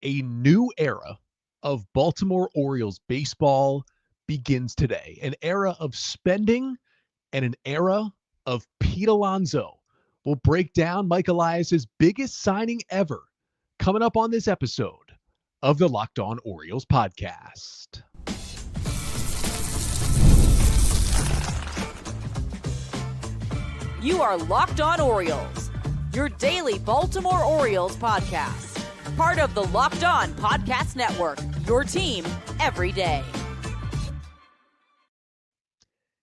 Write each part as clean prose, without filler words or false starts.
A new era of Baltimore Orioles baseball begins today. An era of spending and an era of Pete Alonso. We'll break down Mike Elias's biggest signing ever coming up on this episode of the Locked On Orioles podcast. You are Locked On Orioles, your daily Baltimore Orioles podcast. Part of the Locked On Podcast Network, your team every day.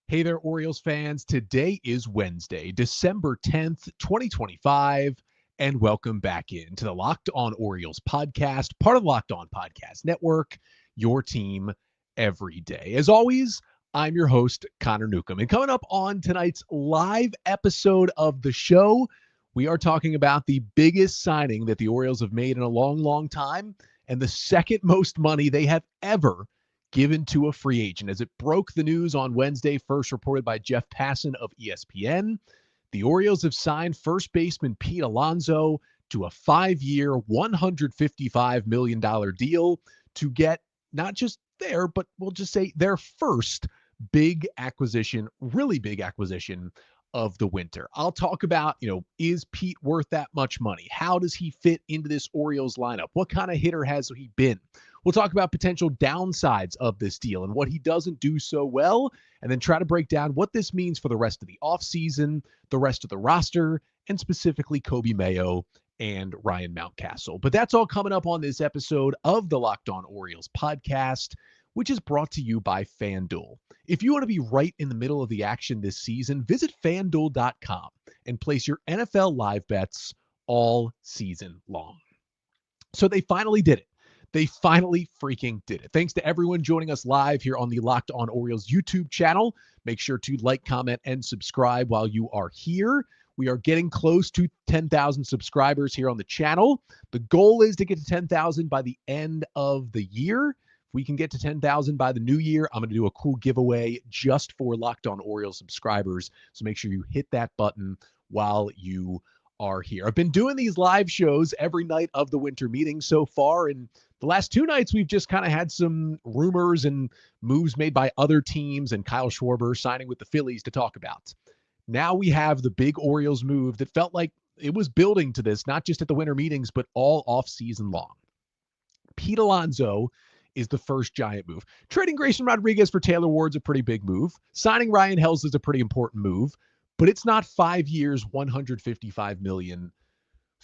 Hey there, Orioles fans. Today is Wednesday, December 10th, 2025, and welcome back into the Locked On Orioles podcast, part of the Locked On Podcast Network, your team every day. As always, I'm your host, Connor Newcomb, and coming up on tonight's live episode of the show, we are talking about the biggest signing that the Orioles have made in a long, long time, and the second most money they have ever given to a free agent. As it broke the news on Wednesday, first reported by Jeff Passan of ESPN, the Orioles have signed first baseman Pete Alonso to a 5-year, $155 million deal to get not just their, but we'll just say their first big acquisition, really big acquisition of the winter. I'll talk about, is Pete worth that much money? How does he fit into this Orioles lineup? What kind of hitter has he been? We'll talk about potential downsides of this deal and what he doesn't do so well, and then try to break down what this means for the rest of the offseason, the rest of the roster, and specifically Kobe Mayo and Ryan Mountcastle. But that's all coming up on this episode of the Locked On Orioles podcast, which is brought to you by FanDuel. If you want to be right in the middle of the action this season, visit FanDuel.com and place your NFL live bets all season long. So they finally did it. They finally freaking did it. Thanks to everyone joining us live here on the Locked On Orioles YouTube channel. Make sure to like, comment, and subscribe while you are here. We are getting close to 10,000 subscribers here on the channel. The goal is to get to 10,000 by the end of the year. We can get to 10,000 by the new year. I'm going to do a cool giveaway just for Locked On Orioles subscribers. So make sure you hit that button while you are here. I've been doing these live shows every night of the winter meeting so far. And the last two nights, we've just kind of had some rumors and moves made by other teams and Kyle Schwarber signing with the Phillies to talk about. Now we have the big Orioles move that felt like it was building to this, not just at the winter meetings, but all off season long. Pete Alonso is the first giant move. Trading Grayson Rodriguez for Taylor Ward's a pretty big move. Signing Ryan Helsley is a pretty important move, but it's not 5 years, $155 million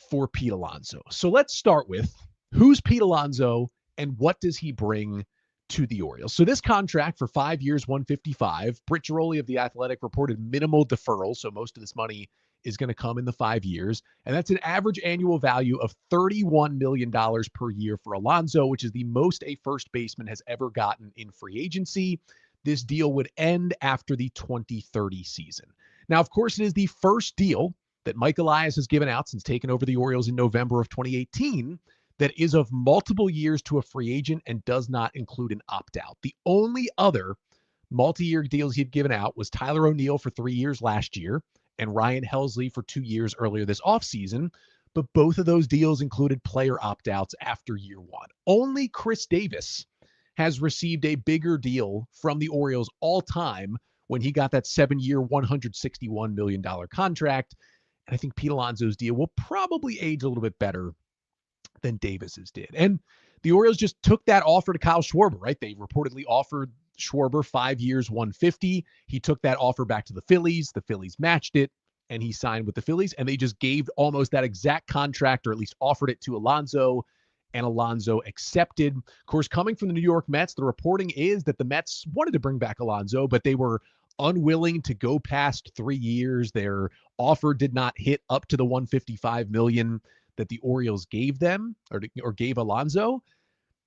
for Pete Alonso. So let's start with who's Pete Alonso and what does he bring to the Orioles? So this contract for 5 years, $155, Britt Giroli of The Athletic reported minimal deferral. So most of this money is going to come in the 5 years. And that's an average annual value of $31 million per year for Alonso, which is the most a first baseman has ever gotten in free agency. This deal would end after the 2030 season. Now, of course, it is the first deal that Mike Elias has given out since taking over the Orioles in November of 2018 that is of multiple years to a free agent and does not include an opt-out. The only other multi-year deals he'd given out was Tyler O'Neill for 3 years last year and Ryan Helsley for 2 years earlier this offseason, but both of those deals included player opt-outs after year one. Only Chris Davis has received a bigger deal from the Orioles all time when he got that 7-year, $161 million contract. And I think Pete Alonso's deal will probably age a little bit better than Davis's did. And the Orioles just took that offer to Kyle Schwarber, right? They reportedly offered Schwarber 5 years, $150. He took that offer back to the Phillies. The Phillies matched it, and he signed with the Phillies. And they just gave almost that exact contract, or at least offered it to Alonso, and Alonso accepted. Of course, coming from the New York Mets, the reporting is that the Mets wanted to bring back Alonso, but they were unwilling to go past 3 years. Their offer did not hit up to the $155 million that the Orioles gave them or gave Alonso.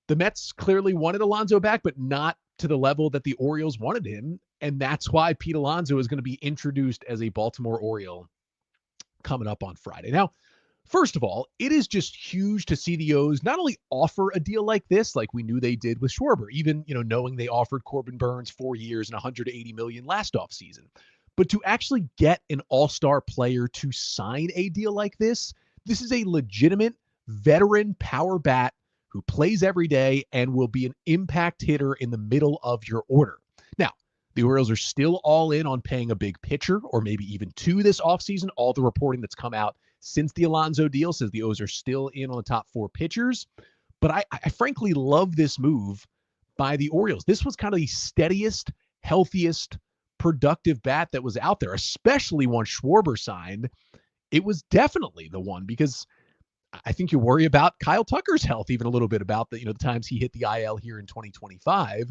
The Mets clearly wanted Alonso back, but not to the level that the Orioles wanted him. And that's why Pete Alonso is going to be introduced as a Baltimore Oriole coming up on Friday. Now, first of all, it is just huge to see the O's not only offer a deal like this, like we knew they did with Schwarber, even, knowing they offered Corbin Burns 4 years and $180 million last offseason, but to actually get an all-star player to sign a deal like this. This is a legitimate veteran power bat who plays every day and will be an impact hitter in the middle of your order. Now, the Orioles are still all in on paying a big pitcher, or maybe even two this offseason. All the reporting that's come out since the Alonzo deal says the O's are still in on the top 4 pitchers. But I frankly love this move by the Orioles. This was kind of the steadiest, healthiest, productive bat that was out there, especially once Schwarber signed. It was definitely the one, because I think you worry about Kyle Tucker's health even a little bit, about the times he hit the IL here in 2025.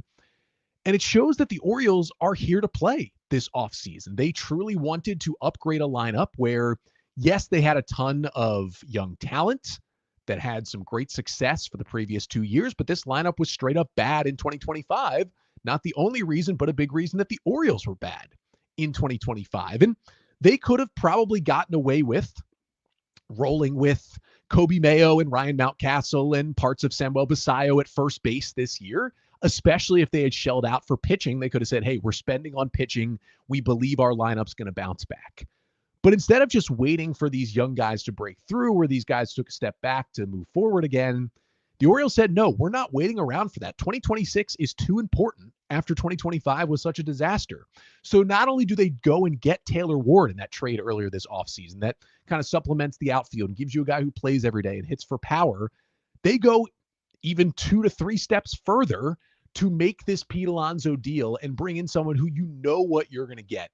And it shows that the Orioles are here to play this offseason. They truly wanted to upgrade a lineup where, yes, they had a ton of young talent that had some great success for the previous 2 years, but this lineup was straight up bad in 2025. Not the only reason, but a big reason that the Orioles were bad in 2025. And they could have probably gotten away with rolling with Kobe Mayo and Ryan Mountcastle and parts of Samuel Basayo at first base this year, especially if they had shelled out for pitching. They could have said, hey, we're spending on pitching. We believe our lineup's going to bounce back. But instead of just waiting for these young guys to break through, where these guys took a step back to move forward again, the Orioles said, no, we're not waiting around for that. 2026 is too important after 2025 was such a disaster. So not only do they go and get Taylor Ward in that trade earlier this offseason that kind of supplements the outfield and gives you a guy who plays every day and hits for power, they go even 2 to 3 steps further to make this Pete Alonso deal and bring in someone who you know what you're going to get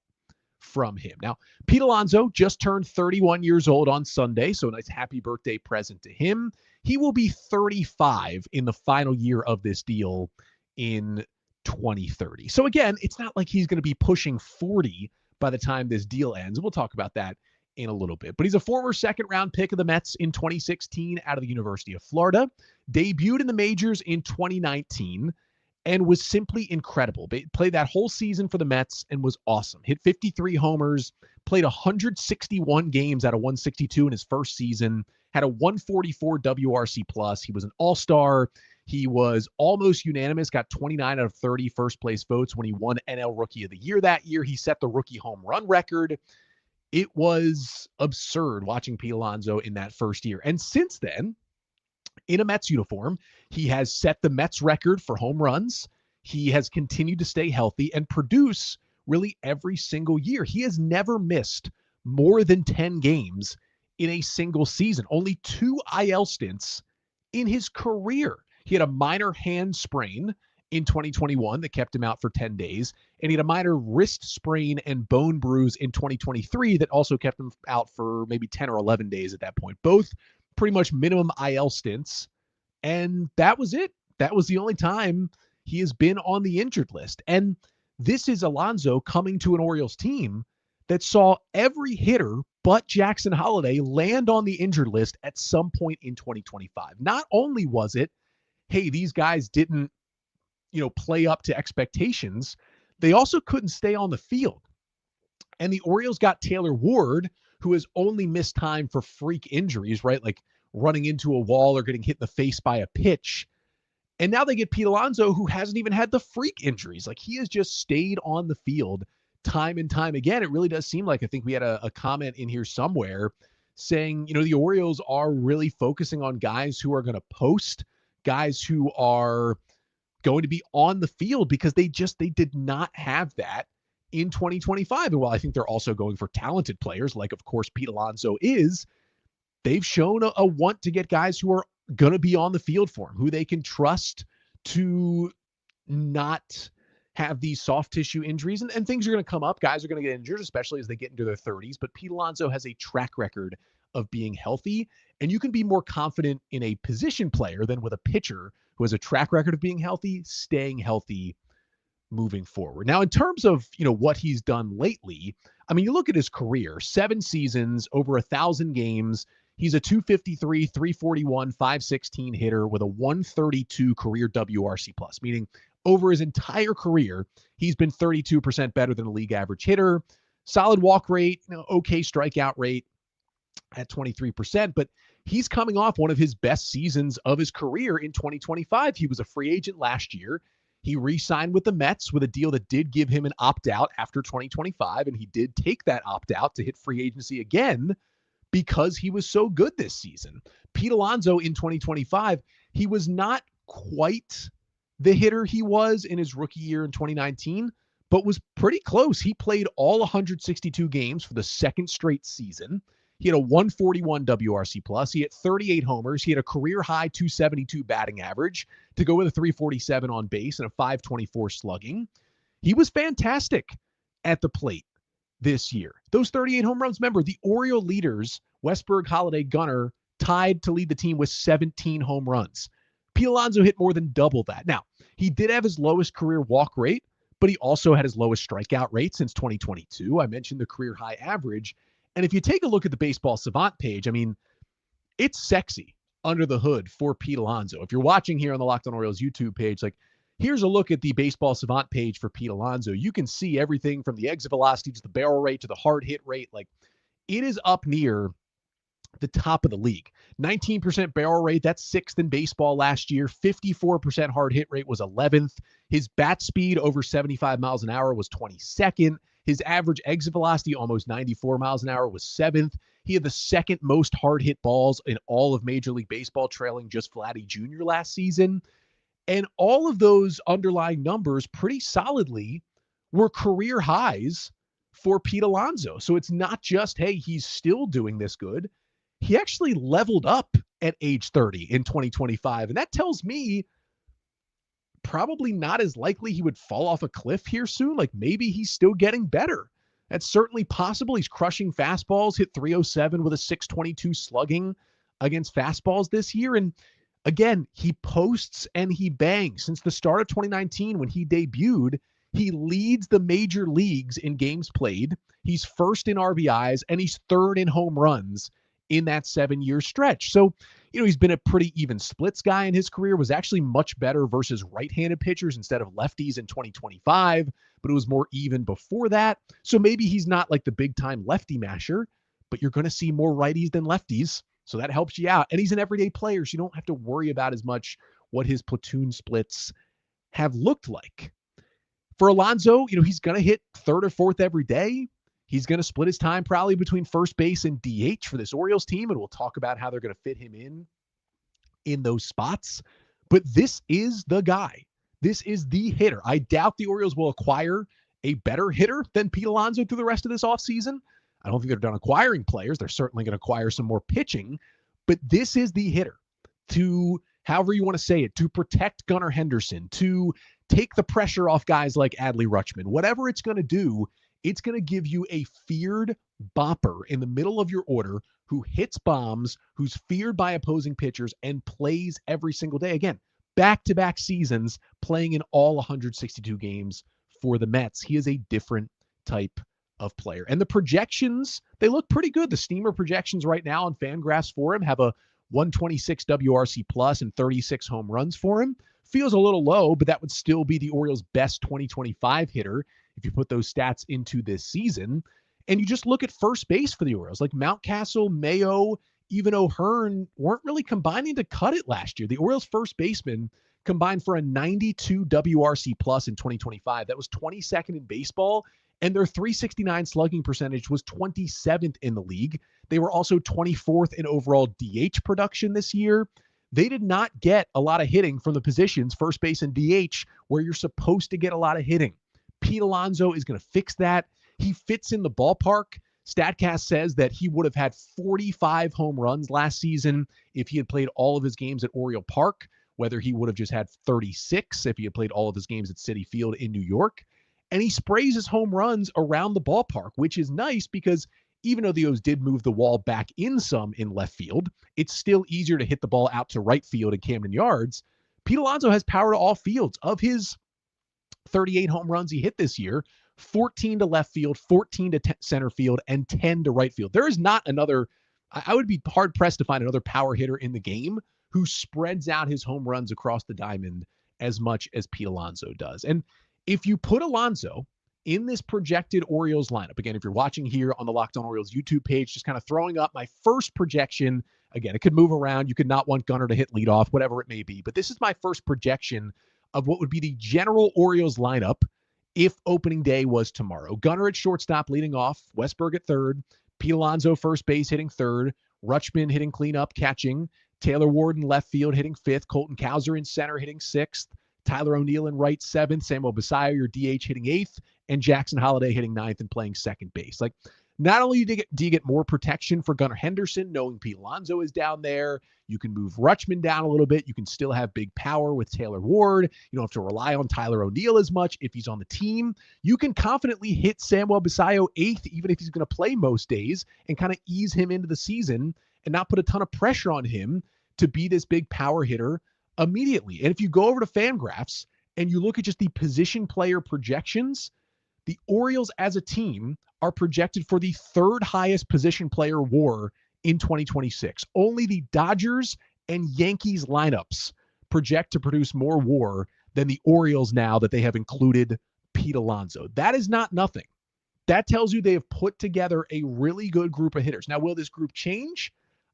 from him. Now, Pete Alonso just turned 31 years old on Sunday, so a nice happy birthday present to him. He will be 35 in the final year of this deal in 2030. So again, it's not like he's going to be pushing 40 by the time this deal ends. We'll talk about that in a little bit. But he's a former second-round pick of the Mets in 2016 out of the University of Florida, debuted in the majors in 2019, and was simply incredible. Played that whole season for the Mets and was awesome. Hit 53 homers, played 161 games out of 162 in his first season, had a 144 WRC plus. He was an all-star. He was almost unanimous, got 29 out of 30 first-place votes when he won NL Rookie of the Year that year. He set the rookie home run record. It was absurd watching Pete Alonso in that first year. And since then, in a Mets uniform, he has set the Mets record for home runs. He has continued to stay healthy and produce really every single year. He has never missed more than 10 games in a single season. Only 2 IL stints in his career. He had a minor hand sprain in 2021 that kept him out for 10 days. And he had a minor wrist sprain and bone bruise in 2023 that also kept him out for maybe 10 or 11 days at that point. Both pretty much minimum IL stints. And that was it. That was the only time he has been on the injured list. And this is Alonso coming to an Orioles team that saw every hitter but Jackson Holliday land on the injured list at some point in 2025. Not only was it, hey, these guys didn't, play up to expectations, they also couldn't stay on the field. And the Orioles got Taylor Ward, who has only missed time for freak injuries, right? Like running into a wall or getting hit in the face by a pitch. And now they get Pete Alonso, who hasn't even had the freak injuries. Like, he has just stayed on the field time and time again. It really does seem like, I think we had a comment in here somewhere saying, the Orioles are really focusing on guys who are going to post, guys who are going to be on the field, because they did not have that in 2025. And while I think they're also going for talented players, like, of course, Pete Alonso is, they've shown a want to get guys who are going to be on the field for him, who they can trust to not have these soft tissue injuries. And things are going to come up. Guys are going to get injured, especially as they get into their 30s. But Pete Alonso has a track record of being healthy. And you can be more confident in a position player than with a pitcher who has a track record of being healthy, staying healthy moving forward. Now, in terms of, what he's done lately, I mean, you look at his career, 7 seasons, over 1,000 games. He's a 253, 341, 516 hitter with a 132 career WRC plus, meaning over his entire career, he's been 32% better than a league average hitter. Solid walk rate, okay strikeout rate at 23%, but he's coming off one of his best seasons of his career in 2025. He was a free agent last year. He re-signed with the Mets with a deal that did give him an opt-out after 2025, and he did take that opt-out to hit free agency again. because he was so good this season. Pete Alonso in 2025, he was not quite the hitter he was in his rookie year in 2019, but was pretty close. He played all 162 games for the second straight season. He had a 141 WRC plus. He had 38 homers. He had a career high 272 batting average to go with a 347 on base and a 524 slugging. He was fantastic at the plate this year. Those 38 home runs, remember, the Oriole leaders, Westburg, Holiday, Gunnar, tied to lead the team with 17 home runs. Pete Alonso hit more than double that. Now, he did have his lowest career walk rate, but he also had his lowest strikeout rate since 2022. I mentioned the career high average. And if you take a look at the Baseball Savant page, I mean, it's sexy under the hood for Pete Alonso. If you're watching here on the Locked On Orioles YouTube page, like, here's a look at the Baseball Savant page for Pete Alonso. You can see everything from the exit velocity to the barrel rate to the hard hit rate. Like, it is up near the top of the league. 19% barrel rate, that's sixth in baseball last year. 54% hard hit rate was 11th. His bat speed over 75 miles an hour was 22nd. His average exit velocity, almost 94 miles an hour, was 7th. He had the second most hard hit balls in all of Major League Baseball, trailing just Vladdy Jr. last season. And all of those underlying numbers pretty solidly were career highs for Pete Alonso. So it's not just, hey, he's still doing this good. He actually leveled up at age 30 in 2025. And that tells me probably not as likely he would fall off a cliff here soon. Like, maybe he's still getting better. That's certainly possible. He's crushing fastballs, hit 307 with a 622 slugging against fastballs this year. And again, he posts and he bangs. Since the start of 2019, when he debuted, he leads the major leagues in games played. He's first in RBIs and he's third in home runs in that 7-year stretch. So, he's been a pretty even splits guy in his career, was actually much better versus right-handed pitchers instead of lefties in 2025, but it was more even before that. So maybe he's not like the big-time lefty masher, but you're going to see more righties than lefties. So that helps you out. And he's an everyday player, so you don't have to worry about as much what his platoon splits have looked like. For Alonso, he's going to hit third or fourth every day. He's going to split his time probably between first base and DH for this Orioles team, and we'll talk about how they're going to fit him in those spots. But this is the guy. This is the hitter. I doubt the Orioles will acquire a better hitter than Pete Alonso through the rest of this offseason. I don't think they're done acquiring players. They're certainly going to acquire some more pitching. But this is the hitter to, however you want to say it, to protect Gunnar Henderson, to take the pressure off guys like Adley Rutschman. Whatever it's going to do, it's going to give you a feared bopper in the middle of your order who hits bombs, who's feared by opposing pitchers, and plays every single day. Again, back-to-back seasons playing in all 162 games for the Mets. He is a different type of player. And the projections, they look pretty good. The Steamer projections right now on FanGraphs for him have a 126 WRC plus and 36 home runs for him. Feels a little low, but that would still be the Orioles' best 2025 hitter if you put those stats into this season. And you just look at first base for the Orioles, like Mountcastle, Mayo, even O'Hearn weren't really combining to cut it last year. The Orioles first baseman combined for a 92 WRC plus in 2025. That was 22nd in baseball, and their 369 slugging percentage was 27th in the league. They were also 24th in overall DH production this year. They did not get a lot of hitting from the positions, first base and DH, where you're supposed to get a lot of hitting. Pete Alonso is going to fix that. He fits in the ballpark. StatCast says that he would have had 45 home runs last season if he had played all of his games at Oriole Park, whether he would have just had 36 if he had played all of his games at Citi Field in New York. And he sprays his home runs around the ballpark, which is nice because even though the O's did move the wall back in some in left field, it's still easier to hit the ball out to right field in Camden Yards. Pete Alonso has power to all fields. Of his 38 home runs he hit this year, 14 to left field, 14 to center field, and 10 to right field. There is not another, I would be hard pressed to find another power hitter in the game who spreads out his home runs across the diamond as much as Pete Alonso does. And if you put Alonso in this projected Orioles lineup, again, if you're watching here on the Locked On Orioles YouTube page, just kind of throwing up my first projection. Again, it could move around. You could not want Gunnar to hit leadoff, whatever it may be. But this is my first projection of what would be the general Orioles lineup if opening day was tomorrow. Gunnar at shortstop leading off, Westburg at third, Pete Alonso, first base, hitting third. Rutschman hitting cleanup, catching. Taylor Ward in left field, hitting fifth. Colton Cowser in center, hitting sixth. Tyler O'Neill in right, seventh. Samuel Basayo, your DH, hitting eighth. And Jackson Holliday hitting ninth and playing second base. Like, not only do you get more protection for Gunnar Henderson, knowing Pete Alonso is down there, you can move Rutschman down a little bit. You can still have big power with Taylor Ward. You don't have to rely on Tyler O'Neill as much if he's on the team. You can confidently hit Samuel Basayo eighth, even if he's going to play most days, and kind of ease him into the season and not put a ton of pressure on him to be this big power hitter immediately. And if you go over to FanGraphs and you look at just the position player projections, the Orioles as a team are projected for the third highest position player WAR in 2026. Only the Dodgers and Yankees lineups project to produce more WAR than the Orioles now that they have included Pete Alonso. That is not nothing. That tells you they have put together a really good group of hitters. Now, will this group change?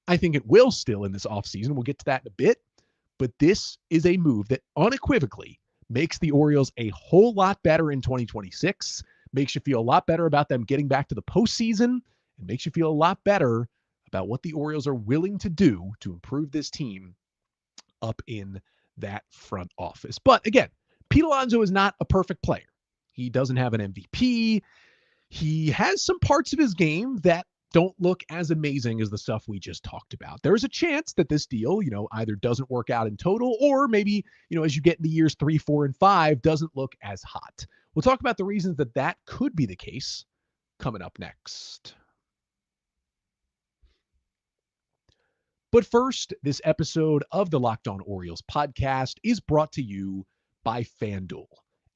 I think it will still in this offseason. We'll get to that in a bit. But this is a move that unequivocally makes the Orioles a whole lot better in 2026, makes you feel a lot better about them getting back to the postseason, and makes you feel a lot better about what the Orioles are willing to do to improve this team up in that front office. But again, Pete Alonso is not a perfect player. He doesn't have an MVP. He has some parts of his game that don't look as amazing as the stuff we just talked about. There's a chance that this deal, either doesn't work out in total, or maybe, as you get into years 3, 4, and 5, doesn't look as hot. We'll talk about the reasons that could be the case coming up next. But first, this episode of the Locked On Orioles podcast is brought to you by FanDuel.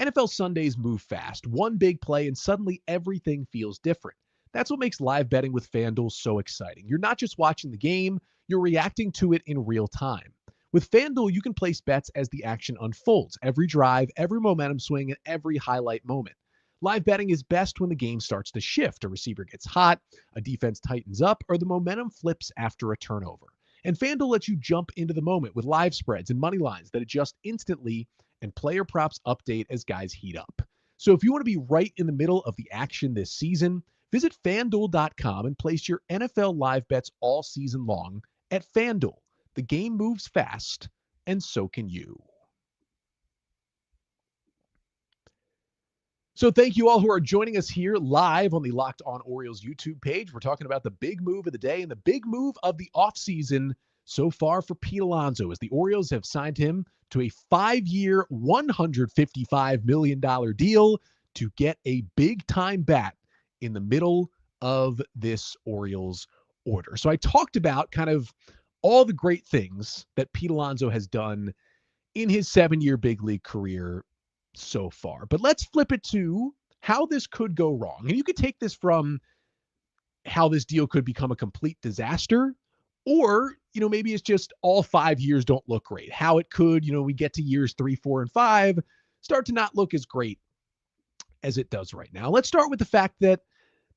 NFL Sundays move fast. One big play and suddenly everything feels different. That's what makes live betting with FanDuel so exciting. You're not just watching the game, you're reacting to it in real time. With FanDuel, you can place bets as the action unfolds, every drive, every momentum swing, and every highlight moment. Live betting is best when the game starts to shift, a receiver gets hot, a defense tightens up, or the momentum flips after a turnover. And FanDuel lets you jump into the moment with live spreads and money lines that adjust instantly and player props update as guys heat up. So if you want to be right in the middle of the action this season, visit FanDuel.com and place your NFL live bets all season long at FanDuel. The game moves fast, and so can you. So thank you all who are joining us here live on the Locked On Orioles YouTube page. We're talking about the big move of the day and the big move of the offseason so far for Pete Alonso, as the Orioles have signed him to a 5-year, $155 million deal to get a big-time bat in the middle of this Orioles order. So I talked about kind of all the great things that Pete Alonso has done in his 7-year big league career so far. But let's flip it to how this could go wrong. And you could take this from how this deal could become a complete disaster, or, maybe it's just all 5 years don't look great. How it could, we get to years 3, 4, and 5, start to not look as great as it does right now. Let's start with the fact that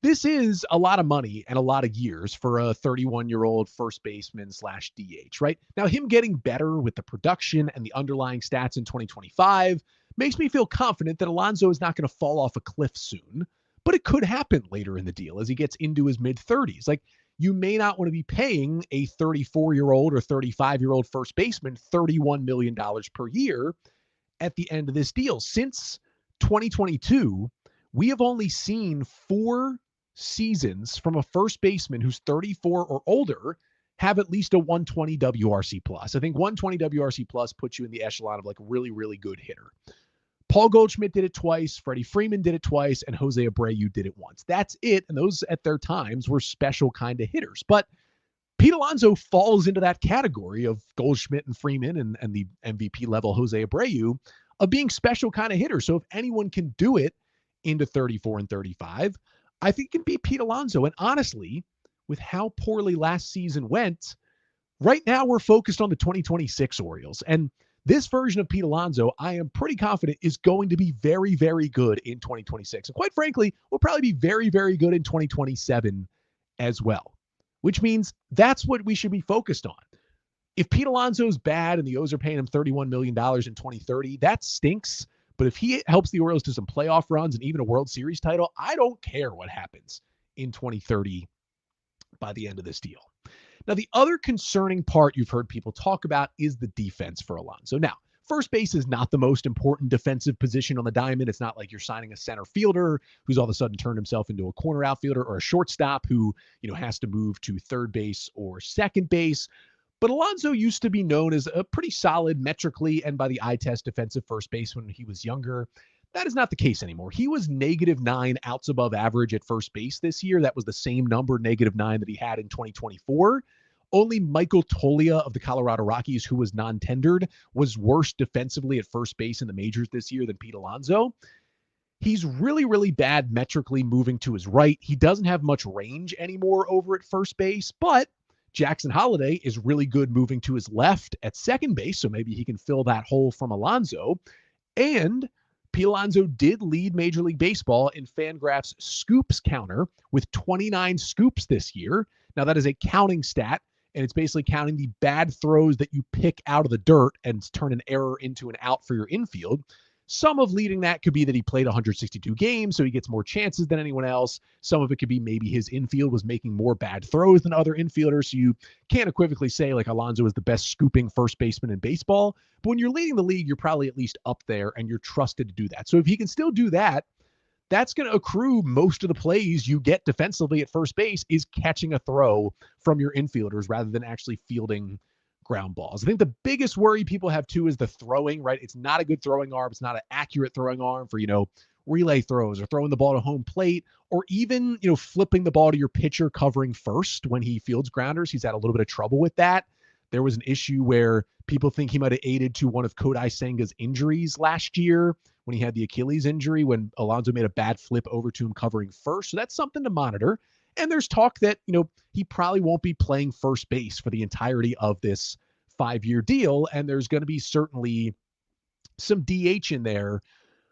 this is a lot of money and a lot of years for a 31-year-old first baseman / DH, right? Now, him getting better with the production and the underlying stats in 2025 makes me feel confident that Alonso is not going to fall off a cliff soon, but it could happen later in the deal as he gets into his mid-30s. Like, you may not want to be paying a 34-year-old or 35-year-old first baseman $31 million per year at the end of this deal. Since 2022, we have only seen 4 seasons from a first baseman who's 34 or older have at least a 120 WRC plus. I think 120 WRC plus puts you in the echelon of like a really, really good hitter. Paul Goldschmidt did it twice, Freddie Freeman did it twice, and Jose Abreu did it once. That's it. And those at their times were special kind of hitters. But Pete Alonso falls into that category of Goldschmidt and Freeman and the MVP level Jose Abreu of being special kind of hitters. So if anyone can do it into 34 and 35, I think it can be Pete Alonso. And honestly, with how poorly last season went, right now we're focused on the 2026 Orioles. And this version of Pete Alonso, I am pretty confident, is going to be very, very good in 2026. And quite frankly, will probably be very, very good in 2027 as well, which means that's what we should be focused on. If Pete Alonso's bad and the O's are paying him $31 million in 2030, that stinks. But if he helps the Orioles to some playoff runs and even a World Series title, I don't care what happens in 2030 by the end of this deal. Now, the other concerning part you've heard people talk about is the defense for Alonzo. Now, first base is not the most important defensive position on the diamond. It's not like you're signing a center fielder who's all of a sudden turned himself into a corner outfielder, or a shortstop who, has to move to third base or second base. But Alonzo used to be known as a pretty solid metrically and by the eye test defensive first baseman when he was younger. That is not the case anymore. He was -9 outs above average at first base this year. That was the same number, -9, that he had in 2024. Only Michael Toglia of the Colorado Rockies, who was non-tendered, was worse defensively at first base in the majors this year than Pete Alonso. He's really, really bad metrically moving to his right. He doesn't have much range anymore over at first base, but Jackson Holliday is really good moving to his left at second base, so maybe he can fill that hole from Alonso. And Pete Alonso did lead Major League Baseball in FanGraphs scoops counter with 29 scoops this year. Now, that is a counting stat, and it's basically counting the bad throws that you pick out of the dirt and turn an error into an out for your infield. Some of leading that could be that he played 162 games, so he gets more chances than anyone else. Some of it could be maybe his infield was making more bad throws than other infielders, so you can't equivocally say like Alonso is the best scooping first baseman in baseball. But when you're leading the league, you're probably at least up there, and you're trusted to do that. So if he can still do that, that's going to accrue most of the plays you get defensively at first base is catching a throw from your infielders rather than actually fielding ground balls. I think the biggest worry people have too is the throwing, right? It's not a good throwing arm. It's not an accurate throwing arm for, relay throws or throwing the ball to home plate, or even, flipping the ball to your pitcher covering first when he fields grounders. He's had a little bit of trouble with that. There was an issue where people think he might have aided to one of Kodai Senga's injuries last year when he had the Achilles injury, when Alonso made a bad flip over to him covering first. So that's something to monitor. And there's talk that, he probably won't be playing first base for the entirety of this 5-year deal. And there's going to be certainly some DH in there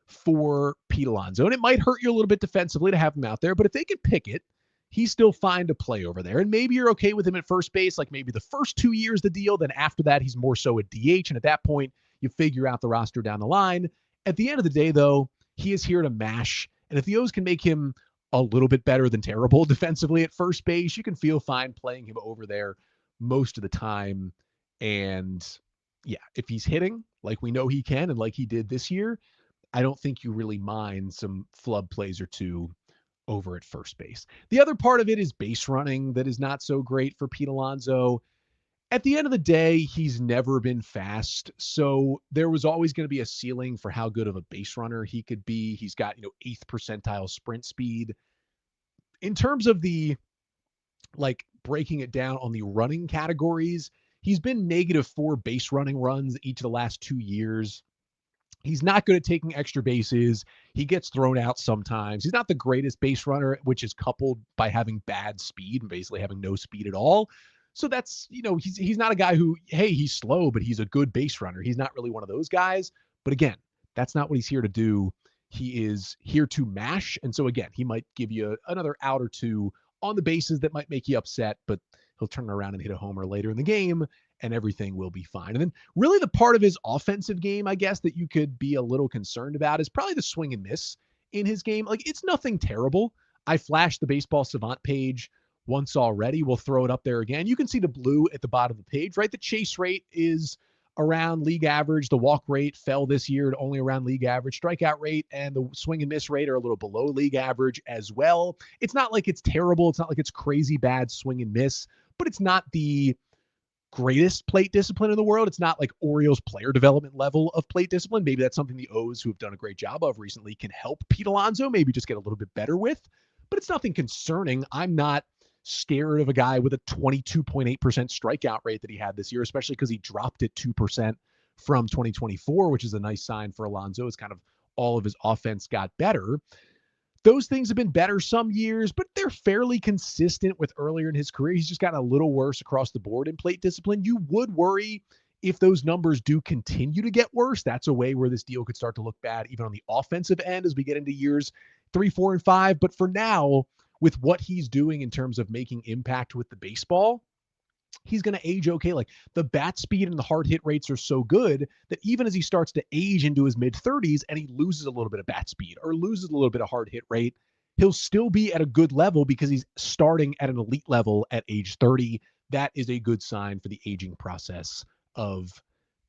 for Pete Alonso. And it might hurt you a little bit defensively to have him out there, but if they could pick it, he's still fine to play over there. And maybe you're okay with him at first base, like maybe the first 2 years the deal. Then after that, he's more so a DH. And at that point, you figure out the roster down the line. At the end of the day, though, he is here to mash. And if the O's can make him a little bit better than terrible defensively at first base, you can feel fine playing him over there most of the time. And yeah, if he's hitting like we know he can and like he did this year, I don't think you really mind some flub plays or two over at first base. The other part of it is base running that is not so great for Pete Alonso. At the end of the day, he's never been fast. So there was always going to be a ceiling for how good of a base runner he could be. He's got, 8th percentile sprint speed. In terms of the, breaking it down on the running categories, he's been -4 base running runs each of the last 2 years. He's not good at taking extra bases. He gets thrown out sometimes. He's not the greatest base runner, which is coupled by having bad speed and basically having no speed at all. So that's, he's not a guy who, hey, he's slow, but he's a good base runner. He's not really one of those guys. But again, that's not what he's here to do. He is here to mash. And so again, he might give you another out or two on the bases that might make you upset, but he'll turn around and hit a homer later in the game and everything will be fine. And then really the part of his offensive game, I guess, that you could be a little concerned about is probably the swing and miss in his game. It's nothing terrible. I flashed the Baseball Savant page once already. We'll throw it up there again. You can see the blue at the bottom of the page, right? The chase rate is around league average. The walk rate fell this year to only around league average. Strikeout rate and the swing and miss rate are a little below league average as well. It's not like it's terrible. It's not like it's crazy bad swing and miss, but it's not the greatest plate discipline in the world. It's not like Orioles player development level of plate discipline. Maybe that's something the O's, who have done a great job of recently, can help Pete Alonso maybe just get a little bit better with, but it's nothing concerning. I'm not scared of a guy with a 22.8% strikeout rate that he had this year, especially because he dropped it 2% from 2024, which is a nice sign for Alonso. It's kind of all of his offense got better. Those things have been better some years, but they're fairly consistent with earlier in his career. He's just gotten a little worse across the board in plate discipline. You would worry if those numbers do continue to get worse. That's a way where this deal could start to look bad, even on the offensive end as we get into years 3, 4, and 5. But for now, with what he's doing in terms of making impact with the baseball, he's going to age okay. Like the bat speed and the hard hit rates are so good that even as he starts to age into his mid-30s and he loses a little bit of bat speed or loses a little bit of hard hit rate, he'll still be at a good level because he's starting at an elite level at age 30. That is a good sign for the aging process of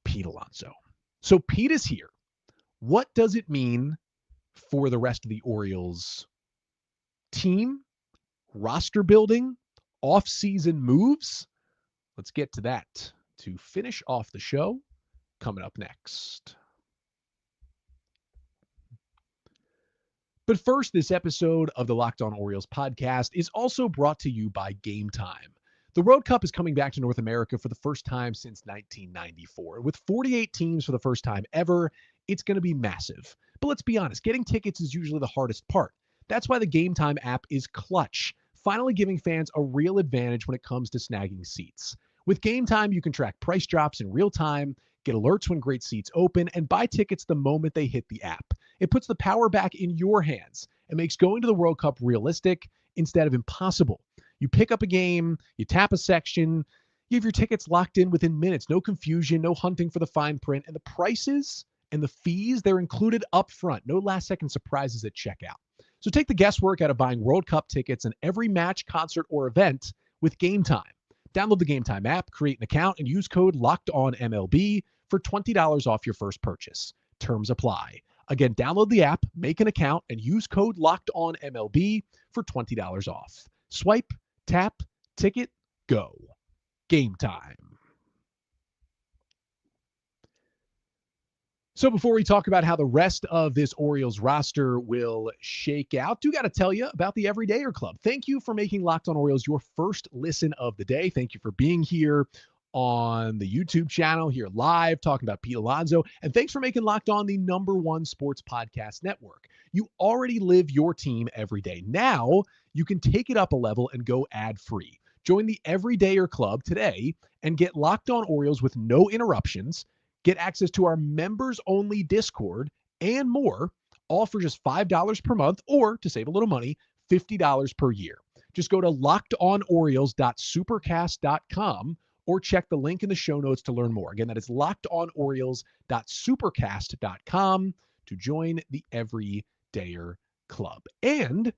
Pete Alonso. So Pete is here. What does it mean for the rest of the Orioles team, roster building, off-season moves? Let's get to that to finish off the show coming up next. But first, this episode of the Locked On Orioles podcast is also brought to you by Gametime. The World Cup is coming back to North America for the first time since 1994. With 48 teams for the first time ever, it's going to be massive. But let's be honest, getting tickets is usually the hardest part. That's why the Gametime app is clutch, finally giving fans a real advantage when it comes to snagging seats. With Gametime, you can track price drops in real time, get alerts when great seats open, and buy tickets the moment they hit the app. It puts the power back in your hands and makes going to the World Cup realistic instead of impossible. You pick up a game, you tap a section, you have your tickets locked in within minutes. No confusion, no hunting for the fine print, and the prices and the fees, they're included up front. No last-second surprises at checkout. So take the guesswork out of buying World Cup tickets and every match, concert, or event with Gametime. Download the Gametime app, create an account, and use code LOCKEDONMLB for $20 off your first purchase. Terms apply. Again, download the app, make an account, and use code LOCKEDONMLB for $20 off. Swipe, tap, ticket, go. Gametime. So before we talk about how the rest of this Orioles roster will shake out, do got to tell you about the Everydayer Club. Thank you for making Locked On Orioles your first listen of the day. Thank you for being here on the YouTube channel, here live, talking about Pete Alonso. And thanks for making Locked On the #1 sports podcast network. You already live your team every day. Now you can take it up a level and go ad-free. Join the Everydayer Club today and get Locked On Orioles with no interruptions. Get access to our members-only Discord and more, all for just $5 per month, or to save a little money, $50 per year. Just go to lockedonorioles.supercast.com or check the link in the show notes to learn more. Again, that is lockedonorioles.supercast.com to join the Everydayer Club. And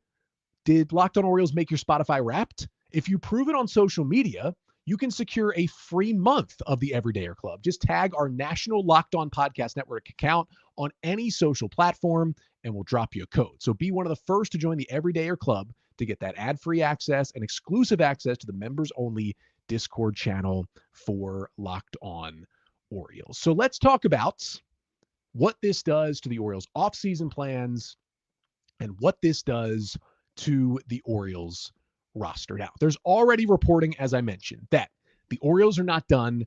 did Locked On Orioles make your Spotify Wrapped? If you prove it on social media, you can secure a free month of the Everydayer Club. Just tag our national Locked On Podcast Network account on any social platform, and we'll drop you a code. So be one of the first to join the Everydayer Club to get that ad-free access and exclusive access to the members-only Discord channel for Locked On Orioles. So let's talk about what this does to the Orioles' offseason plans and what this does to the Orioles roster. Now, there's already reporting, as I mentioned, that the Orioles are not done.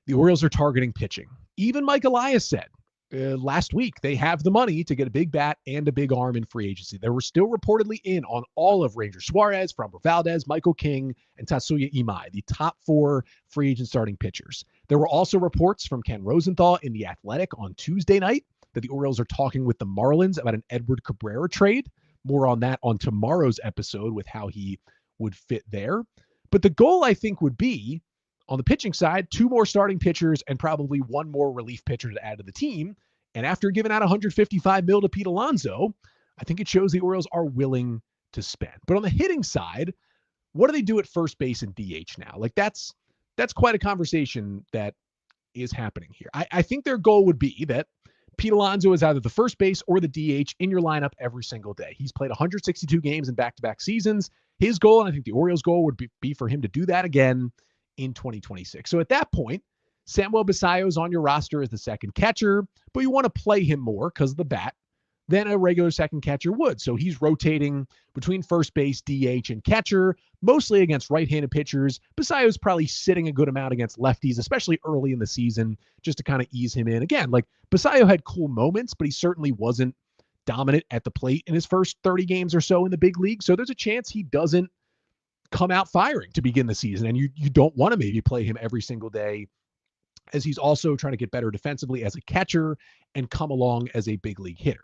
The Orioles are targeting pitching. Even Mike Elias said last week they have the money to get a big bat and a big arm in free agency. They were still reportedly in on all of Ranger Suarez, Framber Valdez, Michael King, and Tatsuya Imai, the top 4 free agent starting pitchers. There were also reports from Ken Rosenthal in The Athletic on Tuesday night that the Orioles are talking with the Marlins about an Edward Cabrera trade. More on that on tomorrow's episode with how he would fit there. But the goal, I think, would be on the pitching side, 2 more starting pitchers and probably 1 more relief pitcher to add to the team. And after giving out $155 million to Pete Alonso, I think it shows the Orioles are willing to spend. But on the hitting side, what do they do at first base and DH now? Like that's quite a conversation that is happening here. I think their goal would be that Pete Alonso is either the first base or the DH in your lineup every single day. He's played 162 games in back-to-back seasons. His goal, and I think the Orioles' goal, would be for him to do that again in 2026. So at that point, Samuel Basallo is on your roster as the second catcher, but you want to play him more because of the bat than a regular second catcher would. So he's rotating between first base, DH, and catcher, mostly against right-handed pitchers. Basallo's probably sitting a good amount against lefties, especially early in the season, just to kind of ease him in. Again, like Basallo had cool moments, but he certainly wasn't dominant at the plate in his first 30 games or so in the big league. So there's a chance he doesn't come out firing to begin the season. And you don't want to maybe play him every single day, as he's also trying to get better defensively as a catcher and come along as a big league hitter.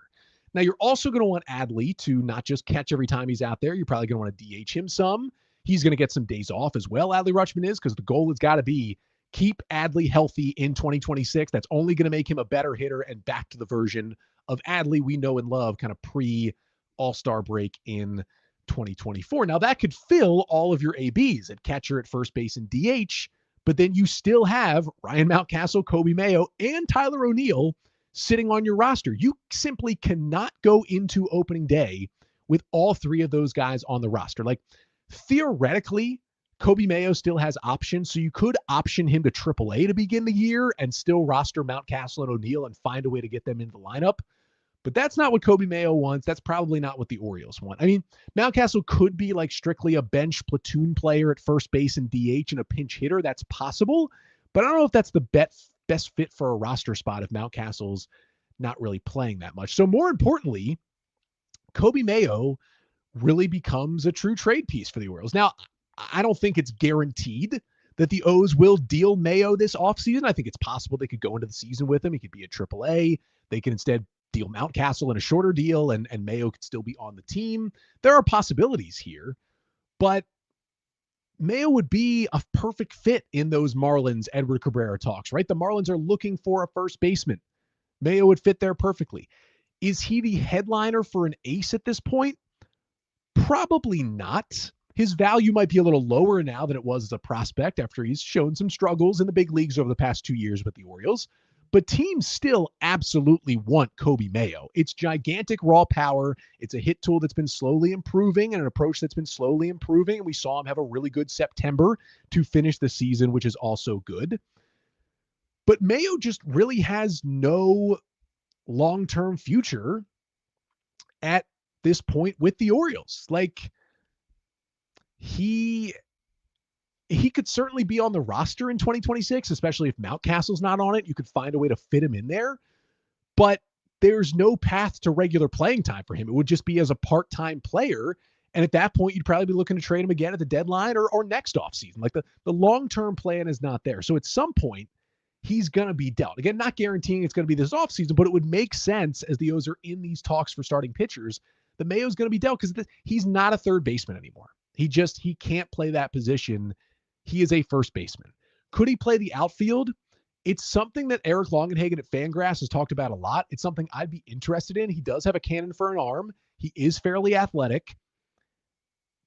Now, you're also going to want Adley to not just catch every time he's out there. You're probably going to want to DH him some. He's going to get some days off as well, Adley Rutschman is, because the goal has got to be keep Adley healthy in 2026. That's only going to make him a better hitter and back to the version of Adley we know and love kind of pre All-Star break in 2024. Now, that could fill all of your ABs at catcher, at first base, and DH, but then you still have Ryan Mountcastle, Kobe Mayo, and Tyler O'Neill sitting on your roster. You simply cannot go into opening day with all three of those guys on the roster. Like, theoretically, Kobe Mayo still has options, so you could option him to AAA to begin the year and still roster Mountcastle and O'Neill and find a way to get them into the lineup. But that's not what Kobe Mayo wants. That's probably not what the Orioles want. I mean, Mountcastle could be like strictly a bench platoon player at first base and DH and a pinch hitter. That's possible. But I don't know if that's the best fit for a roster spot if Mountcastle's not really playing that much. So more importantly, Kobe Mayo really becomes a true trade piece for the Orioles. Now, I don't think it's guaranteed that the O's will deal Mayo this offseason. I think it's possible they could go into the season with him. He could be at AAA. They could instead deal Mountcastle in a shorter deal, and Mayo could still be on the team. There are possibilities here, but Mayo would be a perfect fit in those Marlins Edward Cabrera talks, right? The Marlins are looking for a first baseman. Mayo would fit there perfectly. Is he the headliner for an ace at this point? Probably not. His value might be a little lower now than it was as a prospect after he's shown some struggles in the big leagues over the past 2 years with the Orioles. But teams still absolutely want Kobe Mayo. It's gigantic raw power. It's a hit tool that's been slowly improving and an approach that's been slowly improving. And we saw him have a really good September to finish the season, which is also good. But Mayo just really has no long-term future at this point with the Orioles. Like, he could certainly be on the roster in 2026, especially if Mountcastle's not on it. You could find a way to fit him in there, but there's no path to regular playing time for him. It would just be as a part-time player. And at that point, you'd probably be looking to trade him again at the deadline or next offseason. Like, the long-term plan is not there. So at some point, he's going to be dealt. Again, not guaranteeing it's going to be this offseason, but it would make sense as the O's are in these talks for starting pitchers that Mayo's going to be dealt because he's not a third baseman anymore. He can't play that position. He is a first baseman. Could he play the outfield? It's something that Eric Longenhagen at Fangraphs has talked about a lot. It's something I'd be interested in. He does have a cannon for an arm. He is fairly athletic.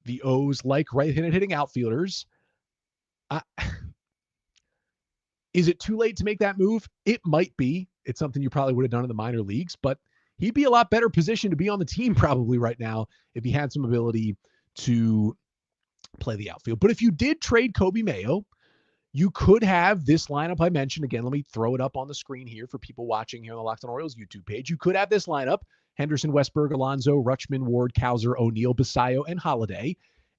The O's like right-handed hitting outfielders. Is it too late to make that move? It might be. It's something you probably would have done in the minor leagues, but he'd be a lot better positioned to be on the team probably right now if he had some ability to play the outfield. But if you did trade Kobe Mayo, you could have this lineup I mentioned. Again, let me throw it up on the screen here for people watching here on the Locked On Orioles YouTube page. You could have this lineup: Henderson, Westberg, Alonzo, Rutschman, Ward, Cowser, O'Neill, Basayo, and Holiday.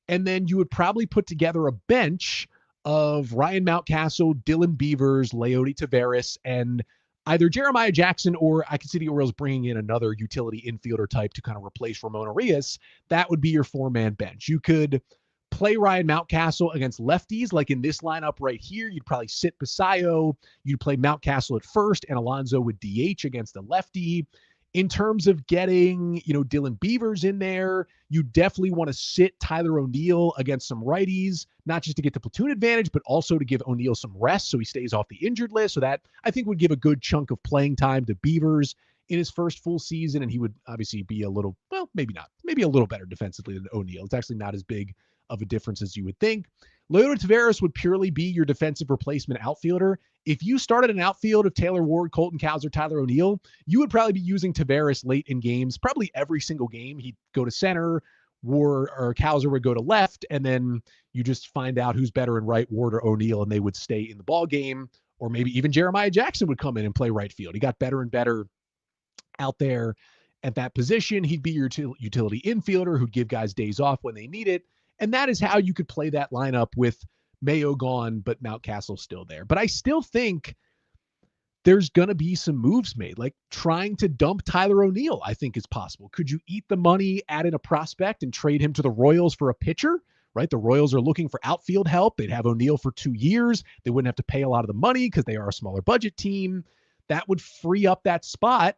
And then you would probably put together a bench of Ryan Mountcastle, Dylan Beavers, Leody Taveras, and either Jeremiah Jackson, or I could see the Orioles bringing in another utility infielder type to kind of replace Ramon Arias. That would be your four-man bench. You could play Ryan Mountcastle against lefties, like in this lineup right here. You'd probably sit Basayo. You'd play Mountcastle at first, and Alonzo would DH against a lefty. In terms of getting, Dylan Beavers in there, you definitely want to sit Tyler O'Neill against some righties, not just to get the platoon advantage, but also to give O'Neill some rest so he stays off the injured list. So that, I think, would give a good chunk of playing time to Beavers in his first full season, and he would obviously be a little, well, maybe not, maybe a little better defensively than O'Neill. It's actually not as big of a difference as you would think. Leody Taveras would purely be your defensive replacement outfielder. If you started an outfield of Taylor Ward, Colton Cowser, Tyler O'Neill, you would probably be using Taveras late in games, probably every single game. He'd go to center, Ward or Cowser would go to left, and then you just find out who's better in right, Ward or O'Neill, and they would stay in the ball game. Or maybe even Jeremiah Jackson would come in and play right field. He got better and better out there at that position. He'd be your utility infielder who'd give guys days off when they need it. And that is how you could play that lineup with Mayo gone, but Mountcastle still there. But I still think there's going to be some moves made, like trying to dump Tyler O'Neill, I think is possible. Could you eat the money, add in a prospect, and trade him to the Royals for a pitcher? Right? The Royals are looking for outfield help. They'd have O'Neill for 2 years. They wouldn't have to pay a lot of the money because they are a smaller budget team. That would free up that spot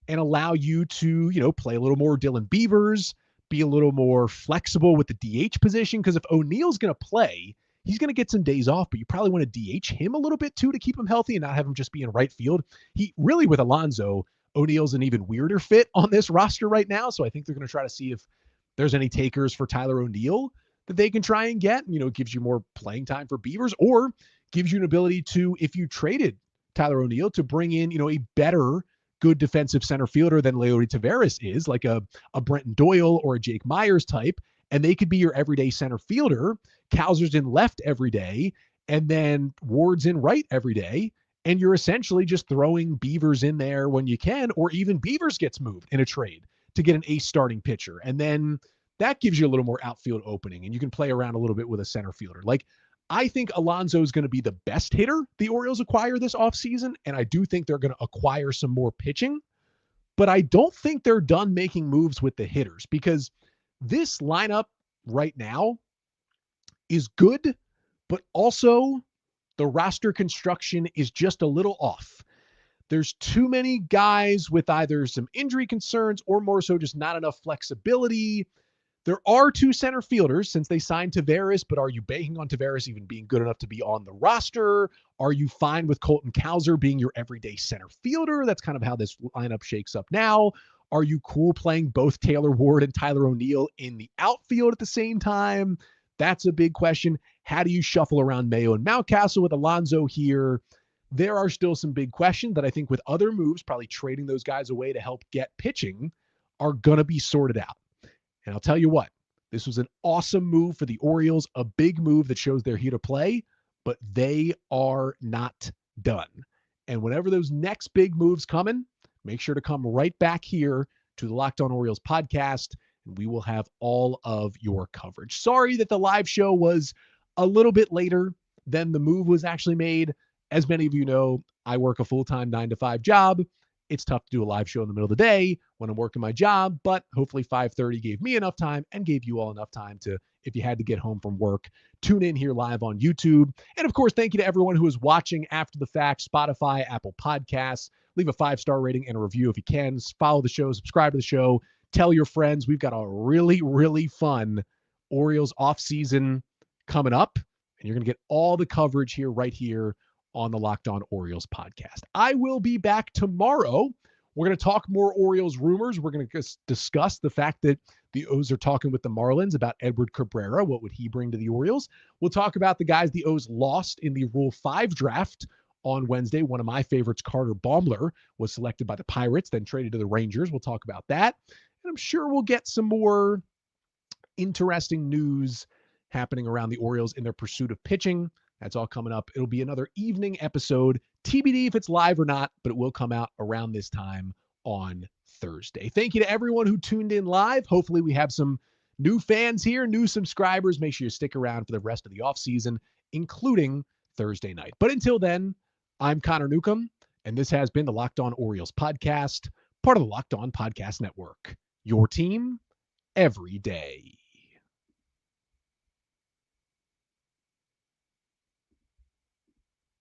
and allow you to, play a little more Dylan Beavers, be a little more flexible with the DH position. Because if O'Neill's going to play, he's going to get some days off, but you probably want to DH him a little bit too to keep him healthy and not have him just be in right field. He really, with Alonzo, O'Neill's an even weirder fit on this roster right now. So I think they're going to try to see if there's any takers for Tyler O'Neill that they can try and get. You know, it gives you more playing time for Beavers, or gives you an ability to, if you traded Tyler O'Neill, to bring in, you know, a better good defensive center fielder than Leody Taveras is, like a Brenton Doyle or a Jake Myers type, and they could be your everyday center fielder. Cowser's in left every day, and then Ward's in right every day, and you're essentially just throwing Beavers in there when you can, or even Beavers gets moved in a trade to get an ace starting pitcher, and then that gives you a little more outfield opening, and you can play around a little bit with a center fielder. Like, I think Alonzo is going to be the best hitter the Orioles acquire this offseason, and I do think they're going to acquire some more pitching, but I don't think they're done making moves with the hitters, because this lineup right now is good, but also the roster construction is just a little off. There's too many guys with either some injury concerns or more so just not enough flexibility. There are two center fielders since they signed Taveras, but are you banking on Taveras even being good enough to be on the roster? Are you fine with Colton Cowser being your everyday center fielder? That's kind of how this lineup shakes up now. Are you cool playing both Taylor Ward and Tyler O'Neill in the outfield at the same time? That's a big question. How do you shuffle around Mayo and Mountcastle with Alonzo here? There are still some big questions that I think with other moves, probably trading those guys away to help get pitching, are going to be sorted out. And I'll tell you what, this was an awesome move for the Orioles, a big move that shows they're here to play, but they are not done. And whenever those next big moves coming, make sure to come right back here to the Locked On Orioles podcast, and we will have all of your coverage. Sorry that the live show was a little bit later than the move was actually made. As many of you know, I work a full-time 9-to-5 job. It's tough to do a live show in the middle of the day when I'm working my job, but hopefully 5:30 gave me enough time and gave you all enough time to, if you had to get home from work, tune in here live on YouTube. And of course, thank you to everyone who is watching after the fact, Spotify, Apple Podcasts. Leave a 5-star rating and a review if you can. Follow the show, subscribe to the show, tell your friends. We've got a really, really fun Orioles offseason coming up, and you're going to get all the coverage here, right here on the Locked On Orioles podcast. I will be back tomorrow. We're going to talk more Orioles rumors. We're going to discuss the fact that the O's are talking with the Marlins about Edward Cabrera. What would he bring to the Orioles? We'll talk about the guys the O's lost in the Rule 5 draft on Wednesday. One of my favorites, Carter Baumler, was selected by the Pirates, then traded to the Rangers. We'll talk about that. And I'm sure we'll get some more interesting news happening around the Orioles in their pursuit of pitching. That's all coming up. It'll be another evening episode. TBD if it's live or not, but it will come out around this time on Thursday. Thank you to everyone who tuned in live. Hopefully we have some new fans here, new subscribers. Make sure you stick around for the rest of the offseason, including Thursday night. But until then, I'm Connor Newcomb, and this has been the Locked On Orioles podcast, part of the Locked On Podcast Network. Your team every day.